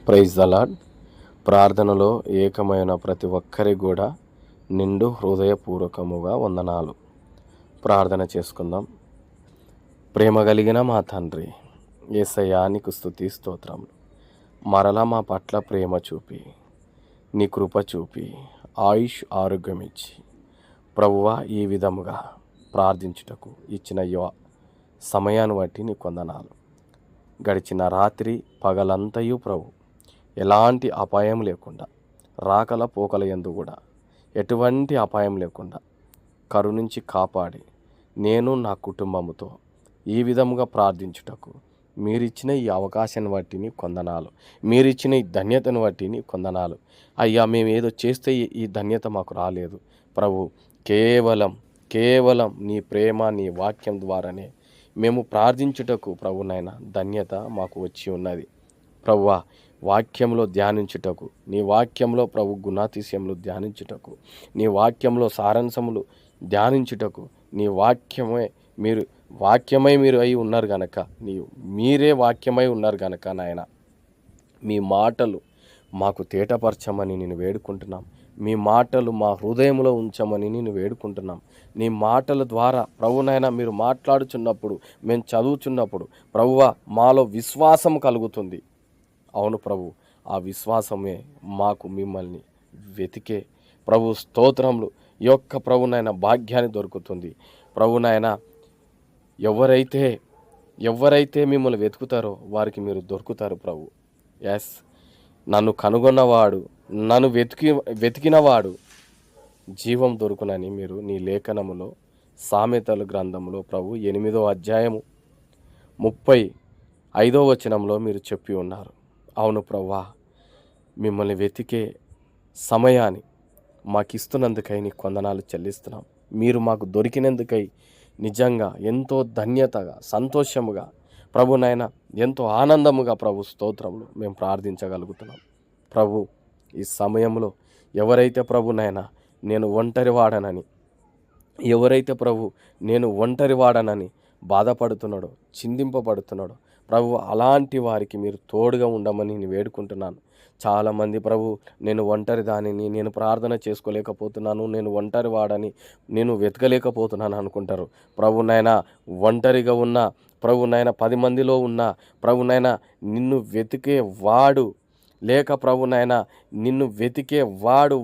Praise the lord. ప్రార్థనలో ఏకమైన ప్రతి ఒక్కరి కూడా నిండు హృదయపూర్వకముగా వందనాలు. ప్రార్థన చేసుకుందాం. ప్రేమ కలిగిన మా తండ్రి, యేసయ్యా నీకు స్తుతి స్తోత్రములు. మరలా మా పట్ల ప్రేమ చూపి, నీ కృప చూపి, ఆయుష్ ఆరోగ్యం ఇచ్చి ప్రభువా ఈ విధముగా ప్రార్థించుటకు ఇచ్చిన సమయాన్ని బట్టి నీకు వందనాలు. గడిచిన రాత్రి పగలంతయు ప్రభు ఎలాంటి అపాయం లేకుండా, రాకల పోకల యందు కూడా ఎటువంటి అపాయం లేకుండా కరుణించి కాపాడి నేను నా కుటుంబముతో ఈ విధముగా ప్రార్థించుటకు మీరిచ్చిన ఈ అవకాశాన్ని బట్టి నీ కొందనాలు, మీరిచ్చిన ఈ ధన్యతను బట్టి నీ కొందనాలు. అయ్యా, మేము ఏదో చేస్తే ఈ ధన్యత మాకు రాలేదు ప్రభు. కేవలం నీ ప్రేమ, నీ వాక్యం ద్వారానే మేము ప్రార్థించుటకు ప్రభునైనా ధన్యత మాకు వచ్చి ఉన్నది. ప్రభువా, వాక్యంలో ధ్యానించుటకు, నీ వాక్యంలో ప్రభు గుణాతిశయములు ధ్యానించుటకు, నీ వాక్యంలో సారాంశములు ధ్యానించుటకు, నీ వాక్యమై మీరు అయి ఉన్నారు గనక, మీరే వాక్యమై ఉన్నారు గనక నాయన, మీ మాటలు మాకు తేటపరచమని నేను వేడుకుంటున్నాం. మీ మాటలు మా హృదయంలో ఉంచమని నేను వేడుకుంటున్నాం. నీ మాటల ద్వారా ప్రభునైనా మీరు మాట్లాడుచున్నప్పుడు, మేము చదువుచున్నప్పుడు ప్రభువా మాలో విశ్వాసం కలుగుతుంది. అవును ప్రభు, ఆ విశ్వాసమే మాకు మిమ్మల్ని వెతికే ప్రభు స్తోత్రములు యొక్క ప్రభునైనా భాగ్యాన్ని దొరుకుతుంది. ప్రభునైనా ఎవరైతే మిమ్మల్ని వెతుకుతారో వారికి మీరు దొరుకుతారు ప్రభు. ఎస్, నన్ను కనుగొన్నవాడు, నన్ను వెతికినవాడు జీవం దొరుకునని మీరు నీ లేఖనములో సామెతల గ్రంథములో ప్రభు 8వ అధ్యాయము 35వ వచనంలో మీరు చెప్పి ఉన్నారు. అవును ప్రభువా, మిమ్మల్ని వెతికే సమయాన్ని మాకు ఇస్తున్నందుకై నీ కొందనాలు చెల్లిస్తున్నాం. మీరు మాకు దొరికినందుకై నిజంగా ఎంతో ధన్యతగా, సంతోషముగా ప్రభునైనా ఎంతో ఆనందముగా ప్రభు స్తోత్రములు మేము ప్రార్థించగలుగుతున్నాం. ప్రభు, ఈ సమయంలో ఎవరైతే ప్రభునైనా నేను ఒంటరివాడనని బాధపడుతున్నాడో, చిందింపబడుతున్నాడో ప్రభు, అలాంటి వారికి మీరు తోడుగా ఉండమని నేను వేడుకుంటున్నాను. చాలామంది ప్రభు, నేను ఒంటరి దానిని, నేను ప్రార్థన చేసుకోలేకపోతున్నాను, నేను ఒంటరి వాడని, నేను వెతకలేకపోతున్నాను అనుకుంటారు. ప్రభునైనా ఒంటరిగా ఉన్న ప్రభునైనా 10 మందిలో ఉన్న ప్రభునైనా నిన్ను వెతికే వాడు, లేక ప్రభునైనా నిన్ను వెతికే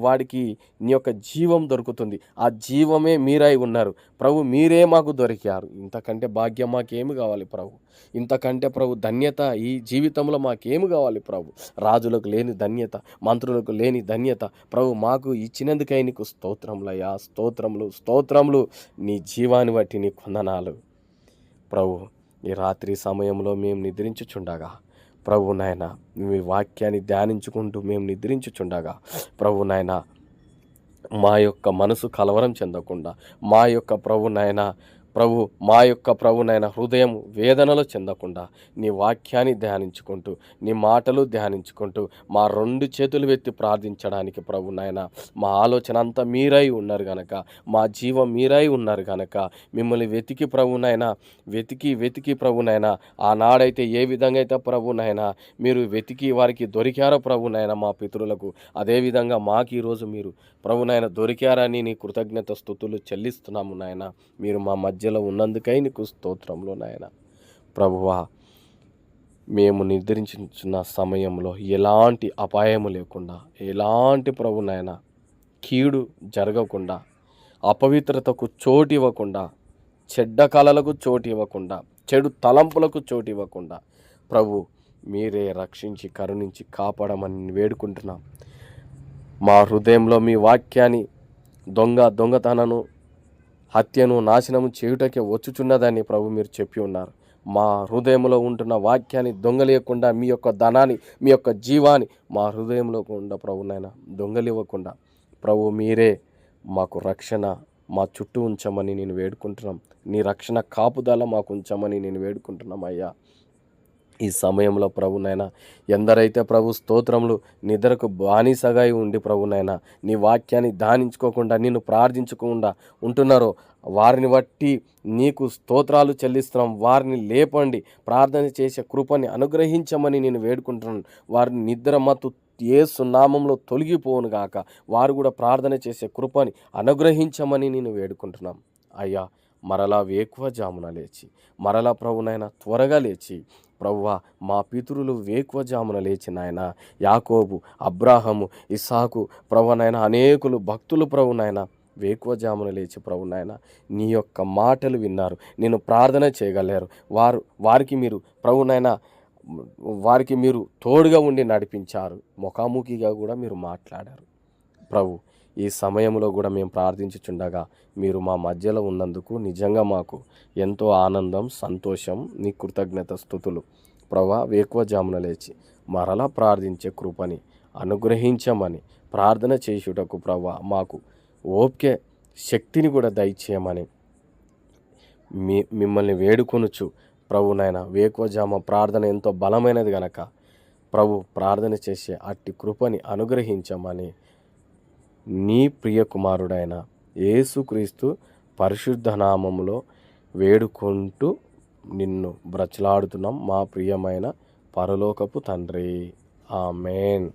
వాడికి నీ యొక్క జీవం దొరుకుతుంది. ఆ జీవమే మీరై ఉన్నారు ప్రభు. మీరే మాకు దొరికారు. ఇంతకంటే భాగ్యం మాకేమి కావాలి ప్రభు? ఇంతకంటే ప్రభు ధన్యత ఈ జీవితంలో మాకేమి కావాలి ప్రభు? రాజులకు లేని ధన్యత, మంత్రులకు లేని ధన్యత ప్రభు మాకు ఇచ్చినందుకై నీకు స్తోత్రములయ్యా, స్తోత్రములు. నీ జీవాన్ని బట్టి నీ వందనాలు ప్రభు. ఈ రాత్రి సమయంలో మేము నిద్రించుచుండగా ప్రభునైనా మీ వాక్యాన్ని ధ్యానించుకుంటూ మేము నిద్రించుచుండగా ప్రభునైనా మా యొక్క మనసు కలవరం చెందకుండా, మా యొక్క ప్రభునైనా హృదయం వేదనలో చెందకుండా నీ వాక్యాన్ని ధ్యానించుకుంటూ, నీ మాటలు ధ్యానించుకుంటూ మా 2 చేతులు ఎత్తి ప్రార్థించడానికి ప్రభునైనా మా ఆలోచన అంతా మీరై ఉన్నారు గనక, మా జీవం మీరై ఉన్నారు గనక మిమ్మల్ని వెతికి ప్రభునైనా ఆనాడైతే ఏ విధంగా అయితే ప్రభునైనా మీరు వెతికి వారికి దొరికారో ప్రభునైనా మా పితరులకు, అదేవిధంగా మాకు ఈరోజు మీరు ప్రభునైనా దొరికారని నీ కృతజ్ఞత స్తుతులు చెల్లిస్తున్నాము నాయన. మీరు మా మధ్యలో ఉన్నందుకై నీకు స్తోత్రంలో నాయన. ప్రభువా, మేము నిద్రించిన సమయంలో ఎలాంటి అపాయము లేకుండా, ఎలాంటి ప్రభునైనా కీడు జరగకుండా, అపవిత్రతకు చోటు ఇవ్వకుండా, చెడ్డ కలలకు చోటు ఇవ్వకుండా, చెడు తలంపులకు చోటు ఇవ్వకుండా ప్రభు మీరే రక్షించి కరుణించి కాపాడమని వేడుకుంటున్నాం. మా హృదయంలో మీ వాక్యాన్ని దొంగతనను, హత్యను, నాశనము చేయుటకే వచ్చుచున్నదని ప్రభు మీరు చెప్పి ఉన్నారు. మా హృదయంలో ఉంటున్న వాక్యాన్ని దొంగలేయకుండా, మీ యొక్క ధనాన్ని, మీ యొక్క జీవాన్ని మా హృదయంలో ఉండ ప్రభునైనా దొంగలివ్వకుండా ప్రభు మీరే మాకు రక్షణ మా చుట్టూ ఉంచమని నేను వేడుకుంటున్నాం. నీ రక్షణ కాపుదల మాకు ఉంచమని నేను వేడుకుంటున్నాం అయ్యా. ఈ సమయంలో ప్రభునైనా ఎందరైతే ప్రభు స్తోత్రములు నిద్రకు బానిసగా ఉండి ప్రభునైనా నీ వాక్యాన్ని ధ్యానించుకోకుండా నిన్ను ప్రార్థించకుండా ఉంటున్నారో వారిని బట్టి నీకు స్తోత్రాలు చెల్లిస్తున్నాం. వారిని లేపండి, ప్రార్థన చేసే కృపని అనుగ్రహించమని నేను వేడుకుంటున్నాను. వారిని నిద్ర మత్తు యేసు నామంలో తొలగిపోవును గాక. వారు కూడా ప్రార్థన చేసే కృపని అనుగ్రహించమని నేను వేడుకుంటున్నాం. అయ్యా, మరలా వేకువజామున లేచి మరలా ప్రభునైనా త్వరగా లేచి ప్రభువా, మా పితరులు వేకువజామున లేచి నాయన యాకోబు, అబ్రాహము, ఇస్సాకు ప్రభునైనా అనేకులు భక్తులు ప్రభునైనా వేకువజామున లేచి ప్రభునైనా నీ యొక్క మాటలు విన్నారు, నేను ప్రార్థన చేయగలిగారు. వారికి మీరు ప్రభునైనా వారికి మీరు తోడుగా ఉండి నడిపించారు. ముఖాముఖిగా కూడా మీరు మాట్లాడారు. ప్రభు, ఈ సమయంలో కూడా మేము ప్రార్థించుచుండగా మీరు మా మధ్యలో ఉన్నందుకు నిజంగా మాకు ఎంతో ఆనందం, సంతోషం. నీ కృతజ్ఞత స్తుతులు. ప్రభా, వేకువజామున లేచి మరలా ప్రార్థించే కృపని అనుగ్రహించమని, ప్రార్థన చేసుటకు ప్రభా మాకు ఓపిక శక్తిని కూడా దయచేయమని మిమ్మల్ని వేడుకొనుచు ప్రభునైనా వేకువజామ ప్రార్థన ఎంతో బలమైనది గనక ప్రభు ప్రార్థన చేసే అట్టి కృపని అనుగ్రహించమని నీ ప్రియ కుమారుడైన యేసుక్రీస్తు పరిశుద్ధ నామములో వేడుకుంటూ నిన్ను బ్రతిలాడుతున్నాం మా ప్రియమైన పరలోకపు తండ్రి. ఆమేన్.